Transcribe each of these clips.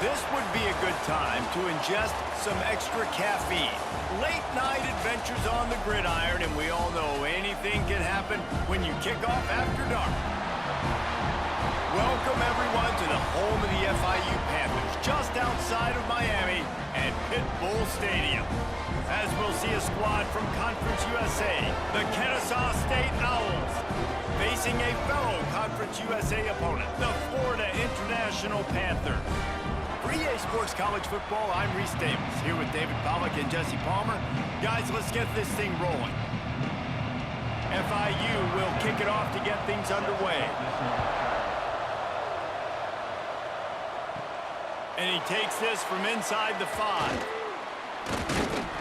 This would be a good time to ingest some extra caffeine. Late night adventures on the gridiron, and we all know anything can happen when you kick off after dark. Welcome everyone to the home of the FIU Panthers, just outside of Miami at Pit Bull Stadium. As we'll see a squad from Conference USA, the Kennesaw State Owls, facing a fellow Conference USA opponent, the Florida International Panthers. For EA Sports College Football, I'm Reese Davis, here with David Pollack and Jesse Palmer. Guys, let's get this thing rolling. FIU will kick it off to get things underway. And he takes this from inside the 5.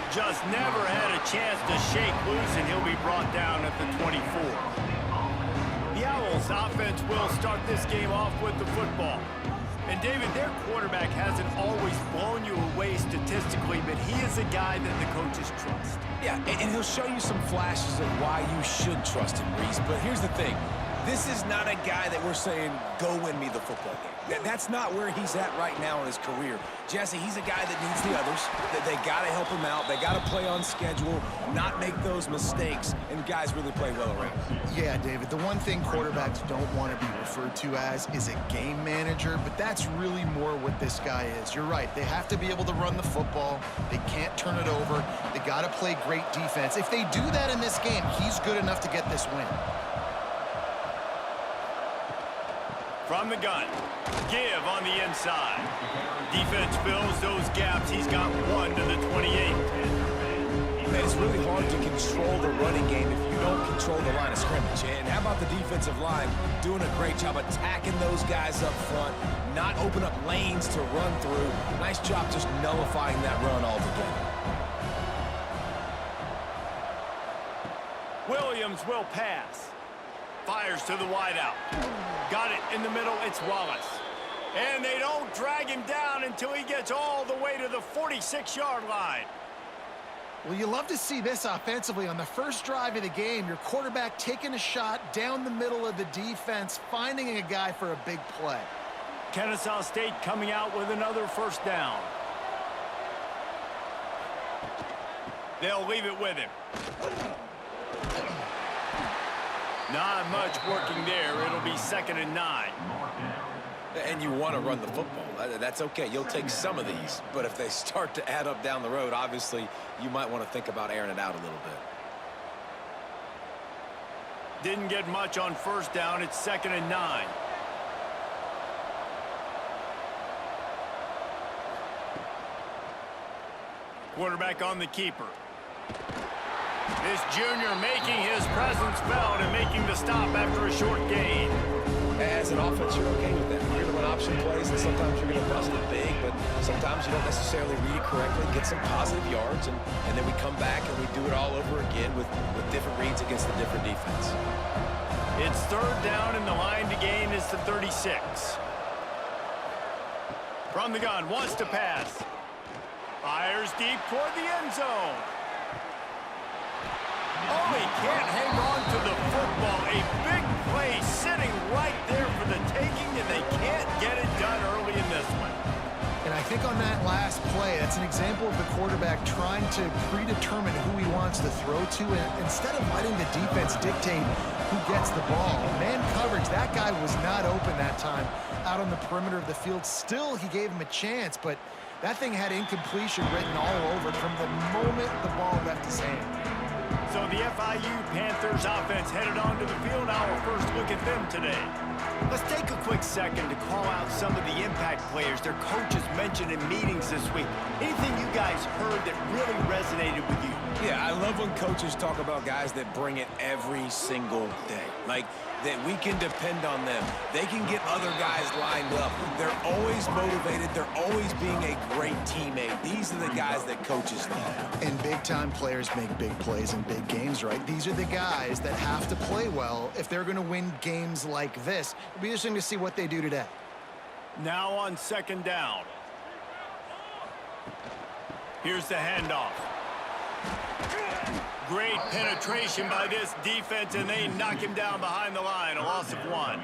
Just never had a chance to shake loose, and he'll be brought down at the 24. The Owls offense will start this game off with the football. And David, their quarterback hasn't always blown you away statistically, but he is a guy that the coaches trust. Yeah, and he'll show you some flashes of why you should trust him, Reese. But here's the thing. This is not a guy that we're saying, go win me the football game. That's not where he's at right now in his career. Jesse, he's a guy that needs the others. They got to help him out. They got to play on schedule, not make those mistakes, and guys really play well around. Yeah, David, the one thing quarterbacks don't want to be referred to as is a game manager, but that's really more what this guy is. You're right. They have to be able to run the football. They can't turn it over. They got to play great defense. If they do that in this game, he's good enough to get this win. From the gun, give on the inside. Defense fills those gaps. He's got one to the 28. Man, it's really hard to control the running game if you don't control the line of scrimmage. And how about the defensive line doing a great job attacking those guys up front, not open up lanes to run through. Nice job just nullifying that run altogether. Williams will pass. Fires to the wideout. Got it in the middle. It's Wallace. And they don't drag him down until he gets all the way to the 46-yard line. Well, you love to see this offensively. On the first drive of the game, your quarterback taking a shot down the middle of the defense, finding a guy for a big play. Kennesaw State coming out with another first down. They'll leave it with him. Not much working there. It'll be 2nd and 9. And you want to run the football. That's okay. You'll take some of these. But if they start to add up down the road, obviously, you might want to think about airing it out a little bit. Didn't get much on first down. It's 2nd and 9. Quarterback on the keeper. This junior making his presence felt and making the stop after a short gain. As an offense, you're okay with that. You're going to run option plays, and sometimes you're going to bust it big, but sometimes you don't necessarily read it correctly, get some positive yards, and then we come back and we do it all over again with different reads against the different defense. It's 3rd down, and the line to gain is the 36. From the gun, wants to pass. Fires deep toward the end zone. Oh, he can't hang on to the football. A big play sitting right there for the taking, and they can't get it done early in this one. And I think on that last play, that's an example of the quarterback trying to predetermine who he wants to throw to, and instead of letting the defense dictate who gets the ball. Man coverage, that guy was not open that time out on the perimeter of the field. Still, he gave him a chance, but that thing had incompletion written all over it from the moment the ball left his hand. So the FIU Panthers offense headed onto the field. Our first look at them today. Let's take a quick second to call out some of the impact players their coaches mentioned in meetings this week. Anything you guys heard that really resonated with you? Yeah, I love when coaches talk about guys that bring it every single day. Like, that we can depend on them. They can get other guys lined up. They're always motivated. They're always being a great teammate. These are the guys that coaches love. And big-time players make big plays in big games, right? These are the guys that have to play well if they're going to win games like this. It'll be interesting to see what they do today. Now on 2nd down. Here's the handoff. Great penetration by this defense, and they knock him down behind the line. A loss of 1.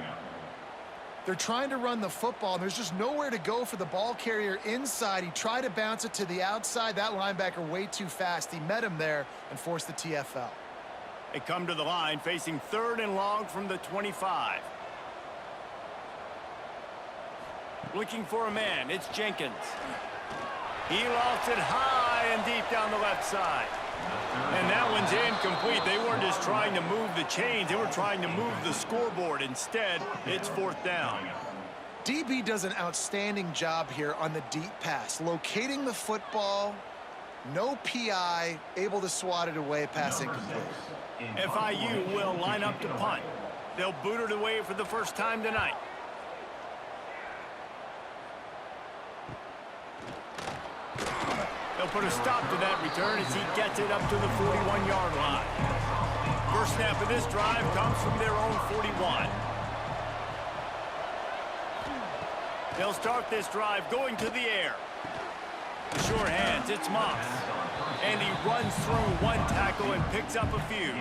They're trying to run the football, and there's just nowhere to go for the ball carrier inside. He tried to bounce it to the outside. That linebacker way too fast. He met him there and forced the TFL. They come to the line facing 3rd and long from the 25. Looking for a man, it's Jenkins. He lofts it high and deep down the left side. And that one's incomplete. They weren't just trying to move the chains, they were trying to move the scoreboard. Instead, it's 4th down. DB does an outstanding job here on the deep pass, locating the football, no PI, able to swat it away, pass incomplete. FIU will line up to punt. They'll boot it away for the first time tonight. They'll put a stop to that return as he gets it up to the 41-yard line. First snap of this drive comes from their own 41. They'll start this drive going to the air. The sure hands, it's Moss. And he runs through one tackle and picks up a few.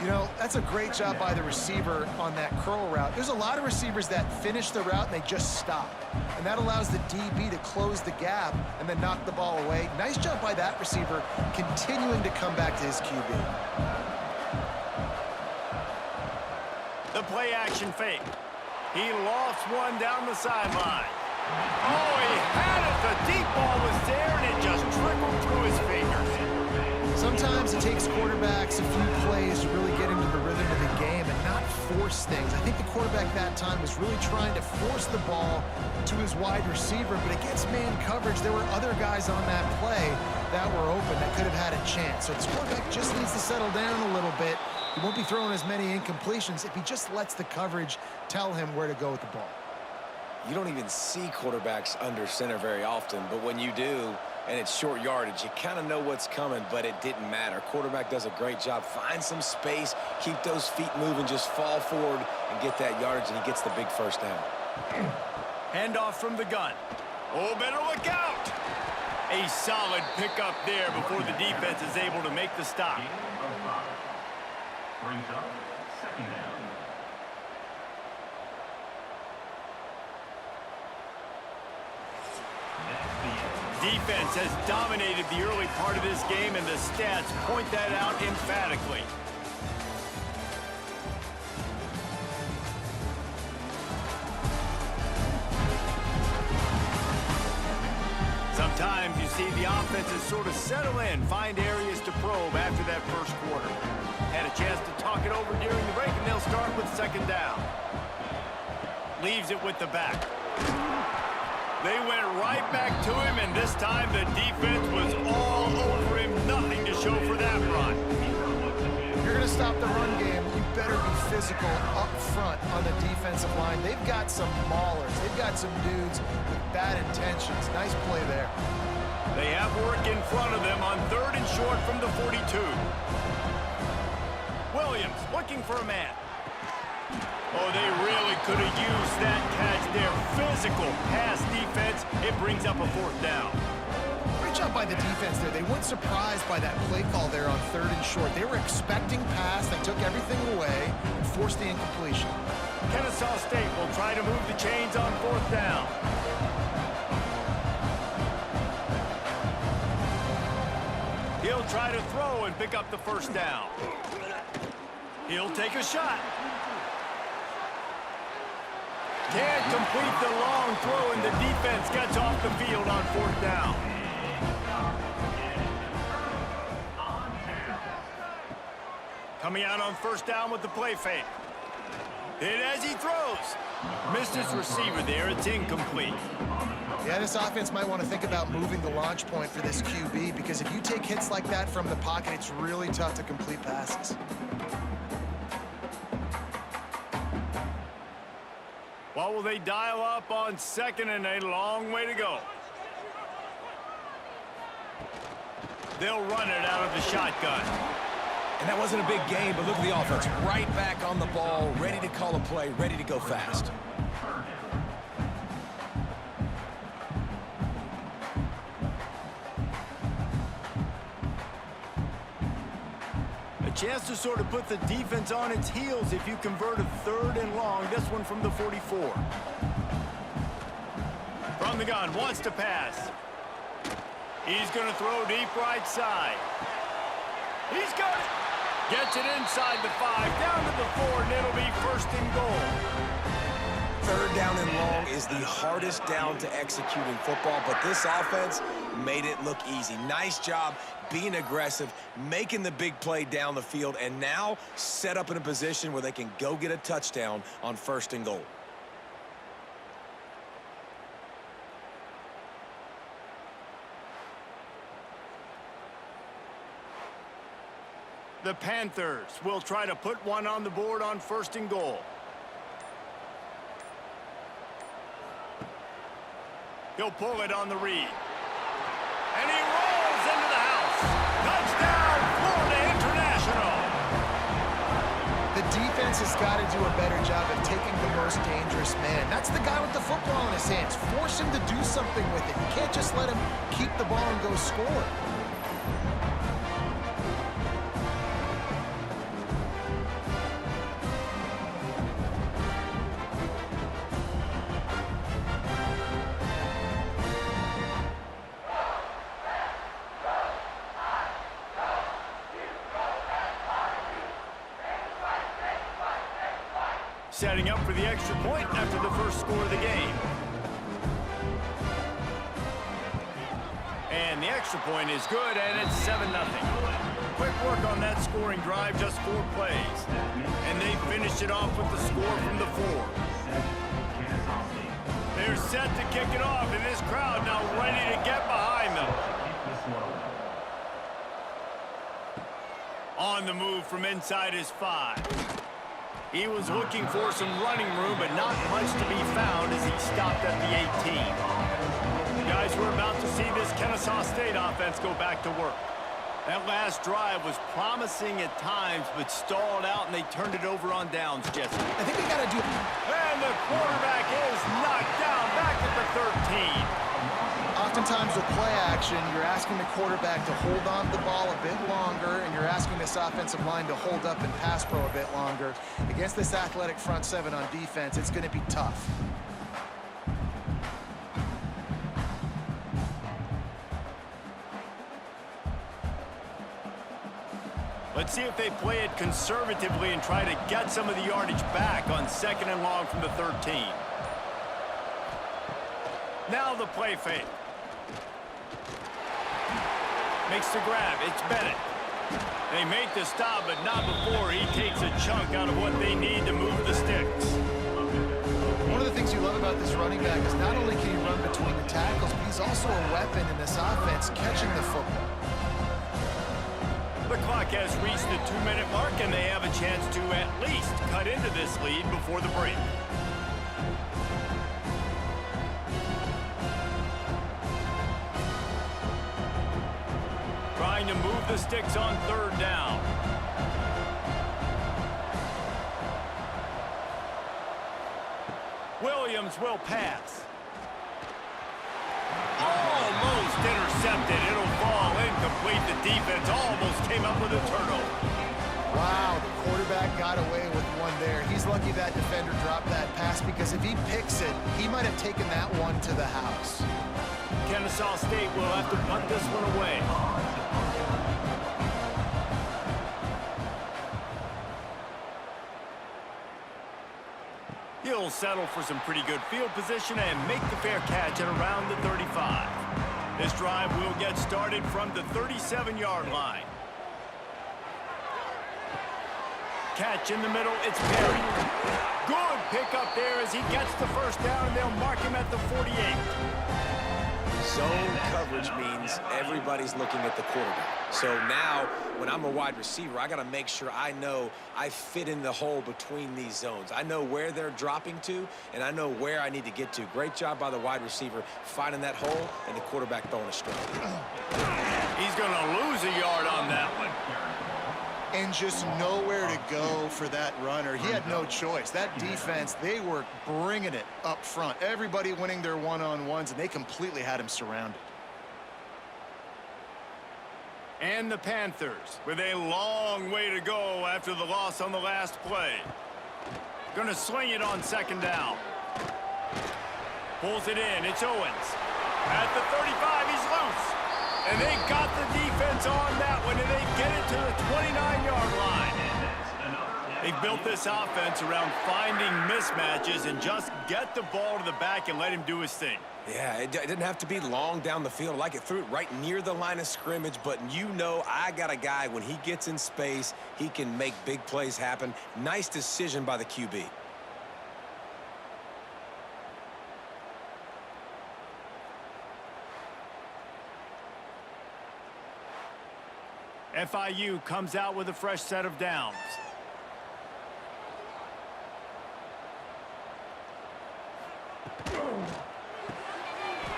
You know, that's a great job by the receiver on that curl route. There's a lot of receivers that finish the route and they just stop. And that allows the DB to close the gap and then knock the ball away. Nice job by that receiver, continuing to come back to his QB. The play action fake. He lofts one down the sideline. Oh, he had it. The deep ball was there, and it just trickled through his fingers. Sometimes it takes quarterbacks a few plays to really get into the rhythm of the game and not force things. I think the quarterback that time was really trying to force the ball to his wide receiver, but against man coverage, there were other guys on that play that were open that could have had a chance. So this quarterback just needs to settle down a little bit. He won't be throwing as many incompletions if he just lets the coverage tell him where to go with the ball. You don't even see quarterbacks under center very often, but when you do, and it's short yardage, you kind of know what's coming, but it didn't matter. Quarterback does a great job. Find some space, keep those feet moving, just fall forward and get that yardage, and he gets the big first down. Handoff from the gun. Oh, better look out! A solid pickup there before the defense is able to make the stop. Brings up 2nd down. Defense has dominated the early part of this game, and the stats point that out emphatically. Sometimes you see the offenses sort of settle in, find areas to probe after that first quarter. Had a chance to talk it over during the break, and they'll start with 2nd down. Leaves it with the back. They went right back to him, and this time the defense was all over him. Nothing to show for that run. If you're going to stop the run game, you better be physical up front on the defensive line. They've got some maulers. They've got some dudes with bad intentions. Nice play there. They have work in front of them on 3rd and short from the 42. Williams looking for a man. Oh, they really could have used that catch there. Physical pass defense. It brings up a 4th down. Great job by the defense there. They weren't surprised by that play call there on 3rd and short. They were expecting pass. They took everything away and forced the incompletion. Kennesaw State will try to move the chains on 4th down. He'll try to throw and pick up the first down. He'll take a shot. Can't complete the long throw, and the defense gets off the field on 4th down. Coming out on 1st down with the play fake. Hit as he throws. Missed his receiver there. It's incomplete. Yeah, this offense might want to think about moving the launch point for this QB, because if you take hits like that from the pocket, it's really tough to complete passes. What will they dial up on 2nd and a long way to go? They'll run it out of the shotgun. And that wasn't a big game, but look at the offense. Right back on the ball, ready to call a play, ready to go fast. A chance to sort of put the defense on its heels if you convert a 3rd and long. This one from the 44. From the gun, wants to pass. He's going to throw deep right side. He's got it. Gets it inside the 5, down to the 4, and it'll be 1st and goal. 3rd down and long is the hardest down to execute in football, but this offense made it look easy. Nice job being aggressive, making the big play down the field, and now set up in a position where they can go get a touchdown on 1st and goal. The Panthers will try to put one on the board on 1st and goal. He'll pull it on the read. And he rolls into the house. Touchdown, Florida International. The defense has got to do a better job of taking the most dangerous man. That's the guy with the football in his hands. Force him to do something with it. You can't just let him keep the ball and go score. Setting up for the extra point after the first score of the game. And the extra point is good, and it's 7-0. Quick work on that scoring drive, just 4 plays. And they finished it off with the score from the 4. They're set to kick it off, and this crowd now ready to get behind them. On the move from inside his 5. He was looking for some running room, but not much to be found as he stopped at the 18. Guys, we're about to see this Kennesaw State offense go back to work. That last drive was promising at times, but stalled out, and they turned it over on downs, Jesse. I think they got to do... And the quarterback is knocked down back at the 13. Oftentimes with play action, you're asking the quarterback to hold on to the ball a bit longer, and you're asking this offensive line to hold up and pass pro a bit longer. Against this athletic front 7 on defense, it's going to be tough. Let's see if they play it conservatively and try to get some of the yardage back on 2nd and long from the 13. Now the play fake. Makes the grab. It's Bennett. They make the stop, but not before he takes a chunk out of what they need to move the sticks. One of the things you love about this running back is not only can he run between the tackles, but he's also a weapon in this offense catching the football. The clock has reached the 2-minute mark, and they have a chance to at least cut into this lead before the break. Trying to move the sticks on 3rd down. Williams will pass. Almost intercepted. It'll fall incomplete. The defense almost came up with a turnover. Wow, the quarterback got away with one there. He's lucky that defender dropped that pass, because if he picks it, he might have taken that one to the house. Kennesaw State will have to punt this one away. He'll settle for some pretty good field position and make the fair catch at around the 35. This drive will get started from the 37-yard line. Catch in the middle, it's Perry. Good pickup there as he gets the first down, and they'll mark him at the 48. Zone coverage means everybody's looking at the quarterback. So now, when I'm a wide receiver, I got to make sure I know I fit in the hole between these zones. I know where they're dropping to, and I know where I need to get to. Great job by the wide receiver finding that hole, and the quarterback throwing a strike. He's going to lose a yard on that one. And just nowhere to go for that runner. He had no choice. That defense, they were bringing it up front. Everybody winning their one-on-ones, and they completely had him surrounded. And the Panthers with a long way to go after the loss on the last play. Gonna swing it on second down. Pulls it in. It's Owens. At the 35, he's loose. And they got the defense on that one, and they get it to the 29-yard line. They've built this offense around finding mismatches and just get the ball to the back and let him do his thing. Yeah, it didn't have to be long down the field. Like it threw it right near the line of scrimmage, but you know I got a guy, when he gets in space, he can make big plays happen. Nice decision by the QB. FIU comes out with a fresh set of downs.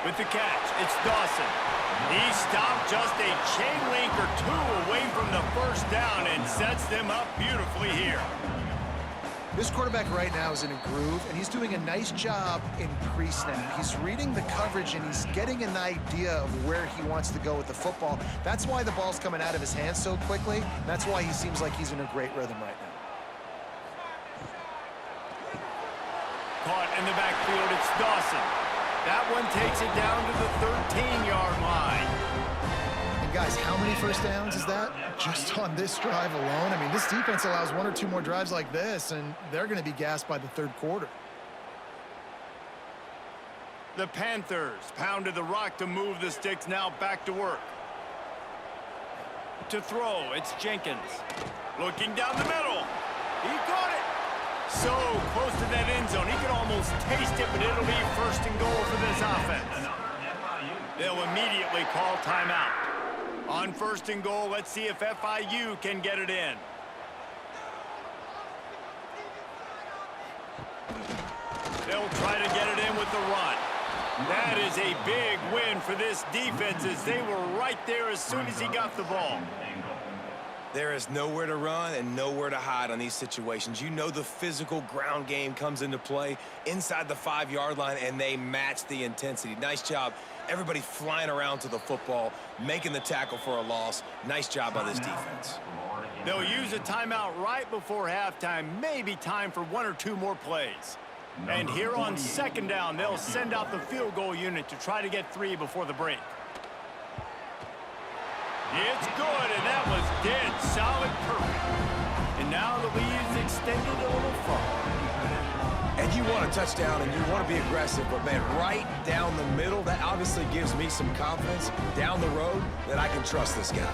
With the catch, it's Dawson. He stopped just a chain link or two away from the first down and sets them up beautifully here. This quarterback right now is in a groove, and he's doing a nice job in pre-snap. He's reading the coverage, and he's getting an idea of where he wants to go with the football. That's why the ball's coming out of his hands so quickly. That's why he seems like he's in a great rhythm right now. Caught in the backfield, it's Dawson. That one takes it down to the 13-yard line. And guys, how many first downs is that? Just on this drive alone? I mean, this defense allows one or two more drives like this, and they're going to be gassed by the third quarter. The Panthers pounded the rock to move the sticks, now back to work. To throw, it's Jenkins. Looking down the middle. He caught it. So close to that end zone. He could almost taste it, but it'll be first and goal for this offense. They'll immediately call timeout. On first and goal, let's see if FIU can get it in. They'll try to get it in with the run. That is a big win for this defense, as they were right there as soon as he got the ball. There is nowhere to run and nowhere to hide on these situations. You know the physical ground game comes into play inside the 5-yard line, and they match the intensity. Nice job. Everybody flying around to the football, making the tackle for a loss. Nice job by this defense. They'll use a timeout right before halftime. Maybe time for one or two more plays. And here on second down, they'll send out the field goal unit to try to get 3 before the break. It's good, and that was dead solid perfect. And now the lead's extended a little further. And you want a touchdown and you want to be aggressive, but man, right down the middle, that obviously gives me some confidence down the road that I can trust this guy.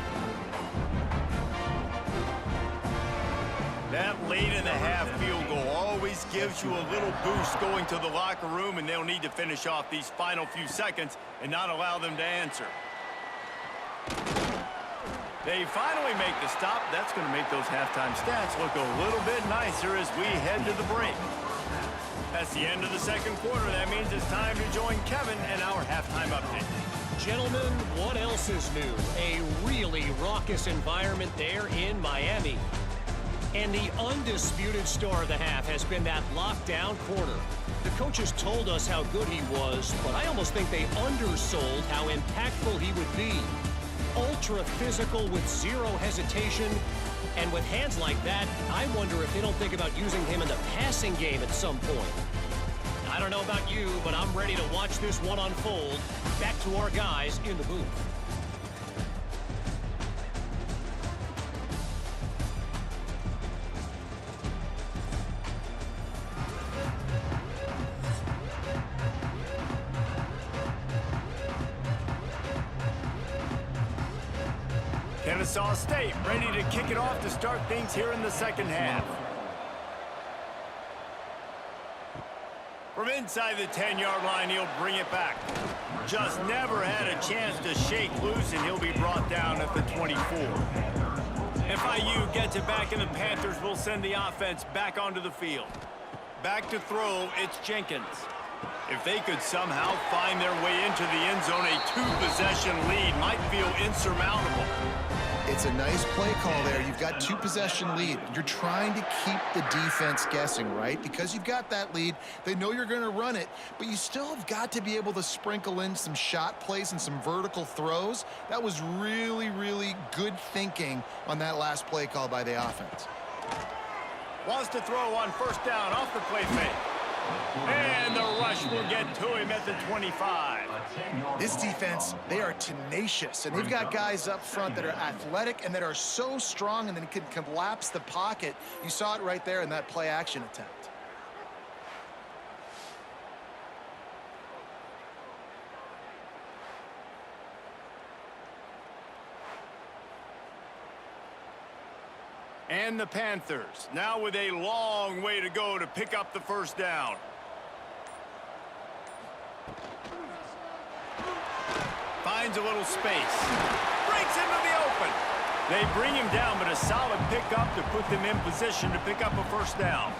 That late in the half field goal always gives you a little boost going to the locker room, and they'll need to finish off these final few seconds and not allow them to answer. They finally make the stop. That's going to make those halftime stats look a little bit nicer as we head to the break. That's the end of the second quarter. That means it's time to join Kevin and our halftime update. Gentlemen, what else is new? A really raucous environment there in Miami. And the undisputed star of the half has been that lockdown corner. The coaches told us how good he was, but I almost think they undersold how impactful he would be. Ultra physical with zero hesitation, and with hands like that, I wonder if they don't think about using him in the passing game at some point. I don't know about you, but I'm ready to watch this one unfold. Back to our guys in the booth. Kennesaw State ready to kick it off to start things here in the second half. From inside the 10-yard line, he'll bring it back. Just never had a chance to shake loose, and he'll be brought down at the 24. FIU gets it back, and the Panthers will send the offense back onto the field. Back to throw, it's Jenkins. If they could somehow find their way into the end zone, a 2-possession lead might feel insurmountable. It's a nice play call there. You've got 2-possession lead. You're trying to keep the defense guessing, right? Because you've got that lead, they know you're going to run it, but you still have got to be able to sprinkle in some shot plays and some vertical throws. That was really, really good thinking on that last play call by the offense. Wants to throw on first down off the play fake. And the rush will get to him at the 25. This defense, they are tenacious, and they've got guys up front that are athletic and that are so strong and then can collapse the pocket. You saw it right there in that play action attempt. And the Panthers, now with a long way to go to pick up the first down. Finds a little space. Breaks into the open. They bring him down, but a solid pickup to put them in position to pick up a first down.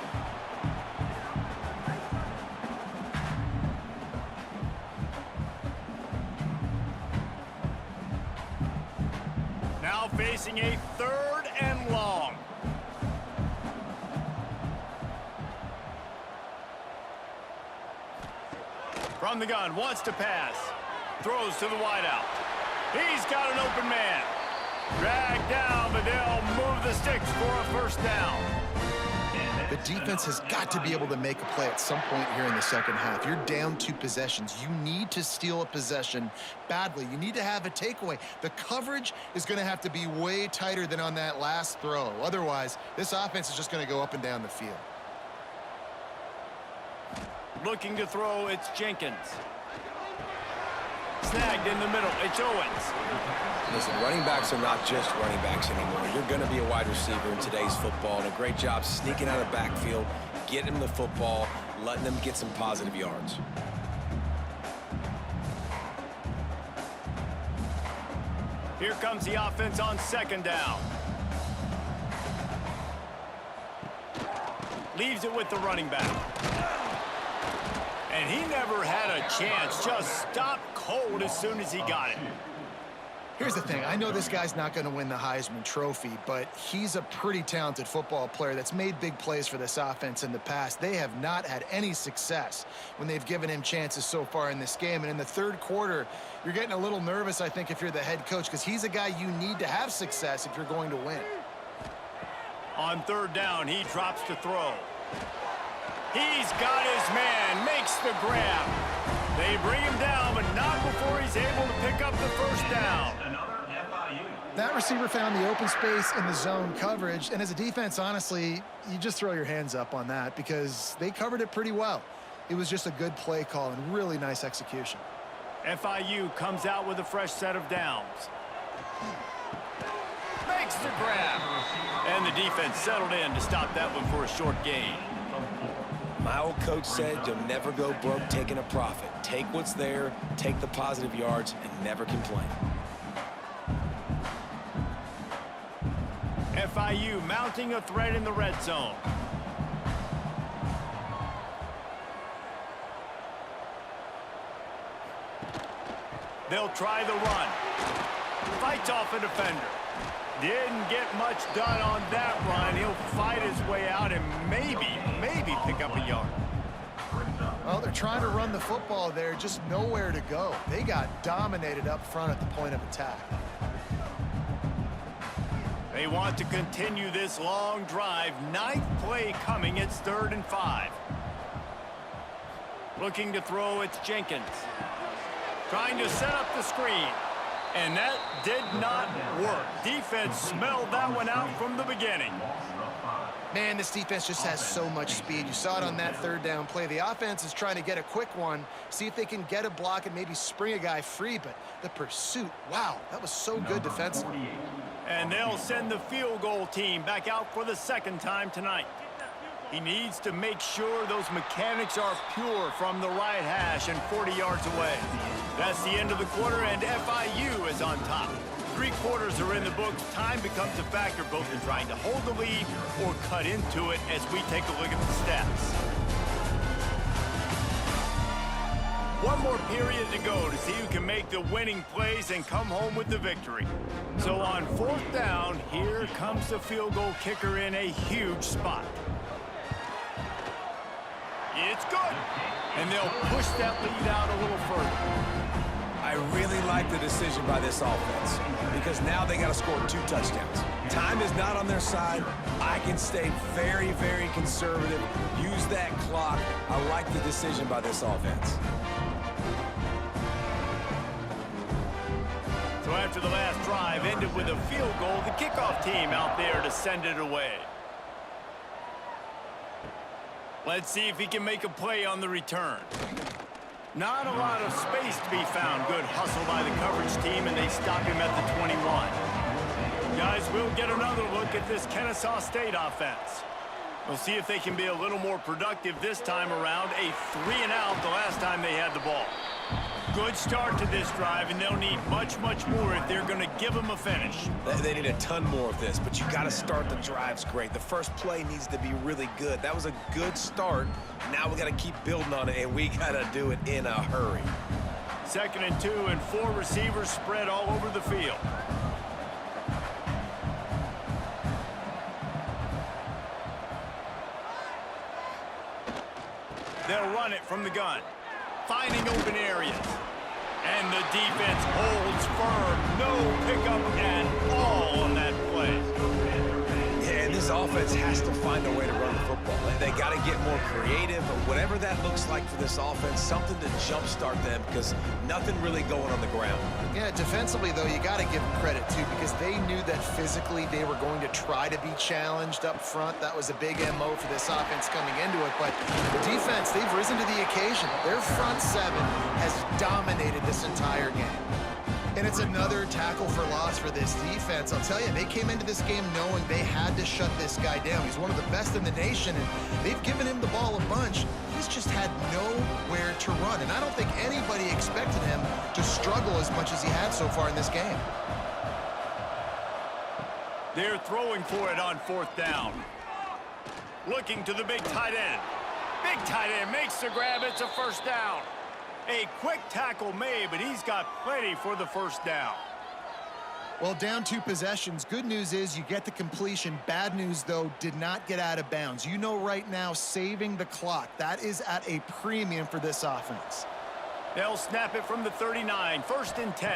Now facing a 3rd and long. From the gun, wants to pass. Throws to the wideout. He's got an open man. Dragged down, but they'll move the sticks for a first down. The defense has got to be able to make a play at some point here in the second half. You're down 2 possessions. You need to steal a possession badly. You need to have a takeaway. The coverage is going to have to be way tighter than on that last throw. Otherwise, this offense is just going to go up and down the field. Looking to throw, it's Jenkins. Snagged in the middle, it's Owens. Listen, running backs are not just running backs anymore. You're going to be a wide receiver in today's football, and a great job sneaking out of the backfield, getting them the football, letting them get some positive yards. Here comes the offense on 2nd down. Leaves it with the running back. And he never had a chance, just stopped cold as soon as he got it. Here's the thing. I know this guy's not going to win the Heisman Trophy, but he's a pretty talented football player that's made big plays for this offense in the past. They have not had any success when they've given him chances so far in this game. And in the 3rd quarter, you're getting a little nervous, I think, if you're the head coach, because he's a guy you need to have success if you're going to win. On 3rd down, he drops to throw. He's got his man, makes the grab. They bring him down, but not before he's able to pick up the first down. That receiver found the open space in the zone coverage, and as a defense, honestly, you just throw your hands up on that because they covered it pretty well. It was just a good play call and really nice execution. FIU comes out with a fresh set of downs. Makes the grab. And the defense settled in to stop that one for a short gain. My old coach said you'll never go broke taking a profit. Take what's there, take the positive yards, and never complain. FIU mounting a threat in the red zone. They'll try the run. Fights off a defender. Didn't get much done on that run. He'll fight his way out and maybe pick up a yard. Well, they're trying to run the football there, just nowhere to go. They got dominated up front at the point of attack. They want to continue this long drive. 9th play coming. It's 3rd and 5. Looking to throw, it's Jenkins. Trying to set up the screen. And that did not work. Defense smelled that one out from the beginning. Man, this defense just has so much speed. You saw it on that 3rd down play. The offense is trying to get a quick one, see if they can get a block and maybe spring a guy free, but the pursuit, wow, that was so good defensively. And they'll send the field goal team back out for the 2nd time tonight. He needs to make sure those mechanics are pure from the right hash and 40 yards away. That's the end of the quarter, and FIU is on top. 3 quarters are in the books. Time becomes a factor both in trying to hold the lead or cut into it as we take a look at the stats. One more period to go to see who can make the winning plays and come home with the victory. So on 4th down, here comes the field goal kicker in a huge spot. It's good. And they'll push that lead out a little further. I really like the decision by this offense because now they got to score 2 touchdowns. Time is not on their side. I can stay very, very conservative. Use that clock. I like the decision by this offense. So after the last drive ended with a field goal, the kickoff team out there to send it away. Let's see if he can make a play on the return. Not a lot of space to be found. Good hustle by the coverage team, and they stop him at the 21. Guys, we'll get another look at this Kennesaw State offense. We'll see if they can be a little more productive this time around. A 3-and-out the last time they had the ball. Good start to this drive, and they'll need much, much more if they're going to give them a finish. They need a ton more of this, but you got to start the drives great. The first play needs to be really good. That was a good start. Now we got to keep building on it, and we got to do it in a hurry. 2nd and 2, and 4 receivers spread all over the field. They'll run it from the gun, finding open areas. And the defense holds firm. No pickup at all on that play. Yeah, and this offense has to find a way to run the football. They got to get more creative, or whatever that looks like for this offense, something to jumpstart them because nothing really going on the ground. Yeah, defensively, though, you got to give them credit, too, because they knew that physically they were going to try to be challenged up front. That was a big MO for this offense coming into it. But the defense, they've risen to the occasion. Their front 7 has dominated this entire game. And it's another tackle for loss for this defense. I'll tell you, they came into this game knowing they had to shut this guy down. He's one of the best in the nation, and they've given him the ball a bunch. He's just had nowhere to run, and I don't think anybody expected him to struggle as much as he had so far in this game. They're throwing for it on 4th down. Looking to the big tight end. Big tight end makes the grab. It's a 1st down. A quick tackle made, but he's got plenty for the 1st down. Well, down 2 possessions. Good news is you get the completion. Bad news, though, did not get out of bounds. You know right now, saving the clock, that is at a premium for this offense. They'll snap it from the 39, 1st and 10.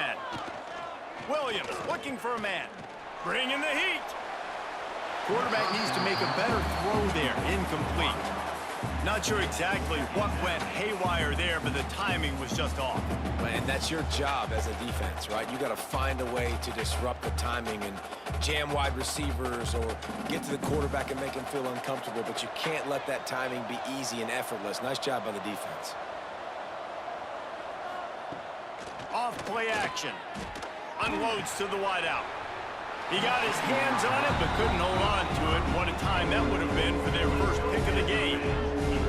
Williams looking for a man. Bringing the heat. Quarterback needs to make a better throw there. Incomplete. Not sure exactly what went haywire there, but the timing was just off. And that's your job as a defense, right? You got to find a way to disrupt the timing and jam wide receivers or get to the quarterback and make him feel uncomfortable, but you can't let that timing be easy and effortless. Nice job by the defense. Off play action. Unloads to the wideout. He got his hands on it, but couldn't hold on to it. What a time that would have been for their first pick of the game.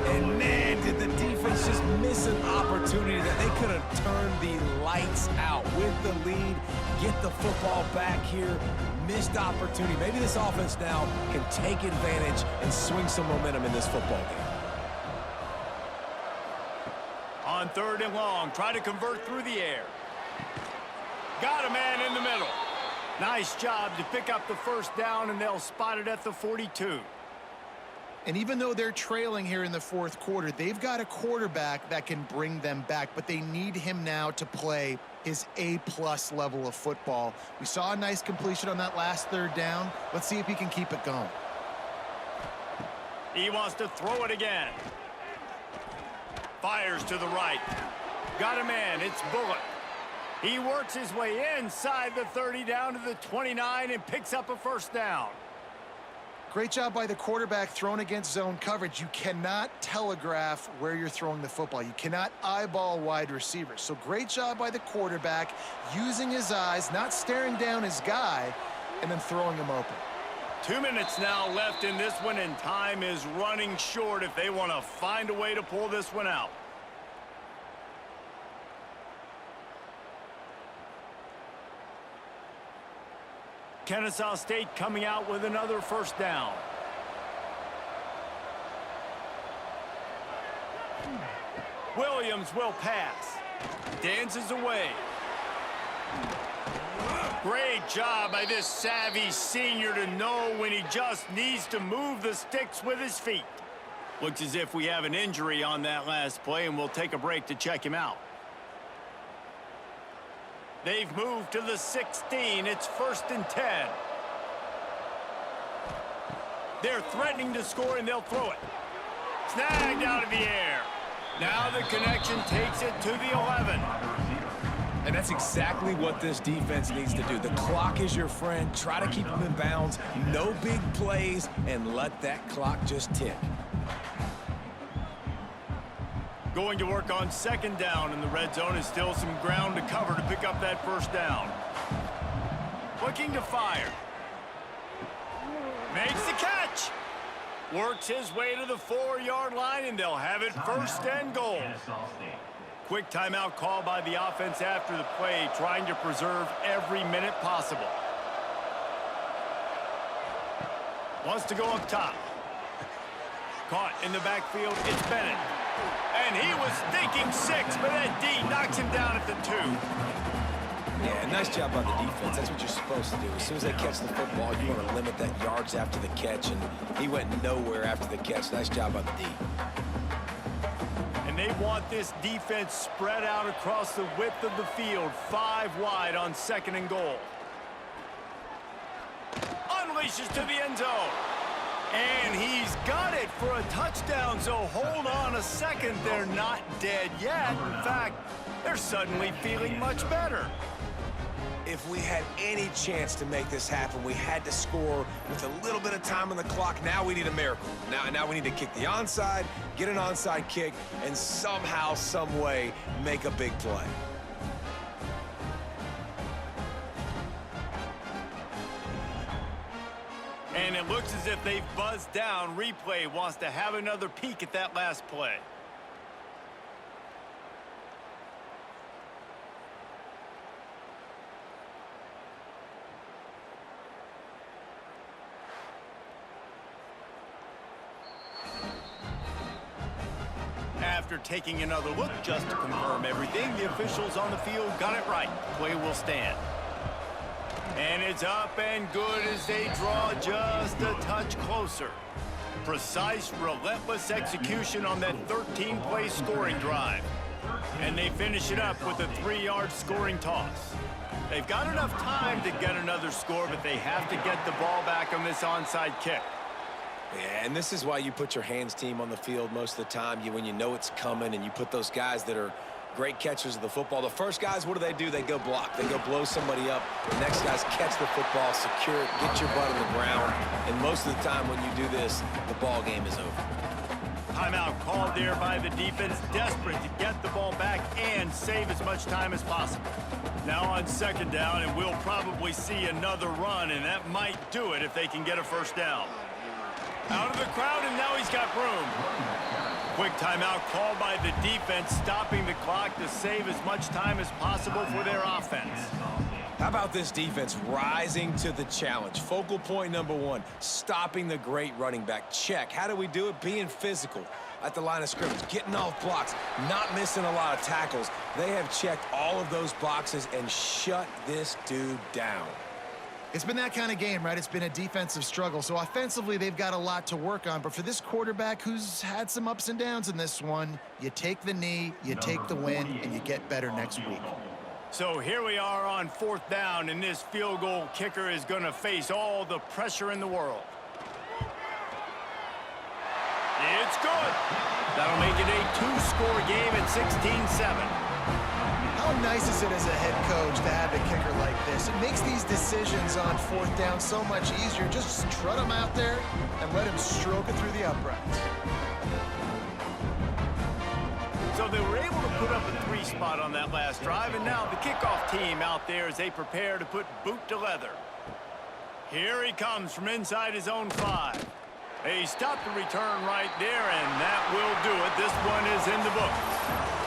And man, did the defense just miss an opportunity that they could have turned the lights out with the lead, get the football back here. Missed opportunity. Maybe this offense now can take advantage and swing some momentum in this football game. On 3rd and long, try to convert through the air. Got a man in the middle. Nice job to pick up the 1st down, and they'll spot it at the 42. And even though they're trailing here in the 4th quarter, they've got a quarterback that can bring them back, but they need him now to play his A-plus level of football. We saw a nice completion on that last 3rd down. Let's see if he can keep it going. He wants to throw it again. Fires to the right. Got a man. It's Bullock. He works his way inside the 30 down to the 29 and picks up a 1st down. Great job by the quarterback thrown against zone coverage. You cannot telegraph where you're throwing the football. You cannot eyeball wide receivers. So great job by the quarterback using his eyes, not staring down his guy, and then throwing him open. 2 minutes now left in this one, and time is running short if they want to find a way to pull this one out. Kennesaw State coming out with another 1st down. Williams will pass. Dances away. Great job by this savvy senior to know when he just needs to move the sticks with his feet. Looks as if we have an injury on that last play, and we'll take a break to check him out. They've moved to the 16. It's 1st and 10. They're threatening to score, and they'll throw it. Snagged out of the air. Now the connection takes it to the 11. And that's exactly what this defense needs to do. The clock is your friend. Try to keep them in bounds. No big plays, and let that clock just tick. Going to work on 2nd down in the red zone is still some ground to cover to pick up that 1st down. Looking to fire. Makes the catch. Works his way to the 4-yard line, and they'll have it 1st and goal. Quick timeout call by the offense after the play, trying to preserve every minute possible. Wants to go up top. Caught in the backfield, it's Bennett. And he was thinking 6, but that D knocks him down at the 2. Yeah, nice job by the defense. That's what you're supposed to do. As soon as they catch the football, you want to limit that yards after the catch, and he went nowhere after the catch. Nice job by the D. And they want this defense spread out across the width of the field, 5 wide on 2nd and goal. Unleashes to the end zone. And he's got it for a touchdown, so hold on a second. They're not dead yet. In fact, they're suddenly feeling much better. If we had any chance to make this happen, we had to score with a little bit of time on the clock. Now we need a miracle. Now we need to kick the onside, get an onside kick, and somehow, some way, make a big play. And it looks as if they've buzzed down. Replay wants to have another peek at that last play. After taking another look just to confirm everything, the officials on the field got it right. Play will stand. And it's up and good as they draw just a touch closer. Precise, relentless execution on that 13-play scoring drive. And they finish it up with a 3-yard scoring toss. They've got enough time to get another score, but they have to get the ball back on this onside kick. Yeah, and this is why you put your hands team on the field most of the time. When you know it's coming, and you put those guys that are great catchers of the football. The first guys, what do? They go block. They go blow somebody up. The next guys catch the football, secure it, get your butt on the ground. And most of the time when you do this, the ball game is over. Timeout called there by the defense, desperate to get the ball back and save as much time as possible. Now on 2nd down, and we'll probably see another run, and that might do it if they can get a 1st down. Out of the crowd, and now he's got room. Quick timeout called by the defense, stopping the clock to save as much time as possible for their offense. How about this defense rising to the challenge? Focal point number 1, stopping the great running back. Check. How do we do it? Being physical at the line of scrimmage, getting off blocks, not missing a lot of tackles. They have checked all of those boxes and shut this dude down. It's been that kind of game, right? It's been a defensive struggle. So offensively, they've got a lot to work on. But for this quarterback who's had some ups and downs in this one, you take the knee, you take the win, and you get better next week. So here we are on 4th down, and this field goal kicker is going to face all the pressure in the world. It's good. That'll make it a 2-score game at 16-7. How nice is it as a head coach to have a kicker like this? It makes these decisions on 4th down so much easier. Just strut him out there and let him stroke it through the uprights. So they were able to put up a 3 spot on that last drive, and now the kickoff team out there as they prepare to put boot to leather. Here he comes from inside his own 5. They stopped the return right there, and that will do it. This one is in the books.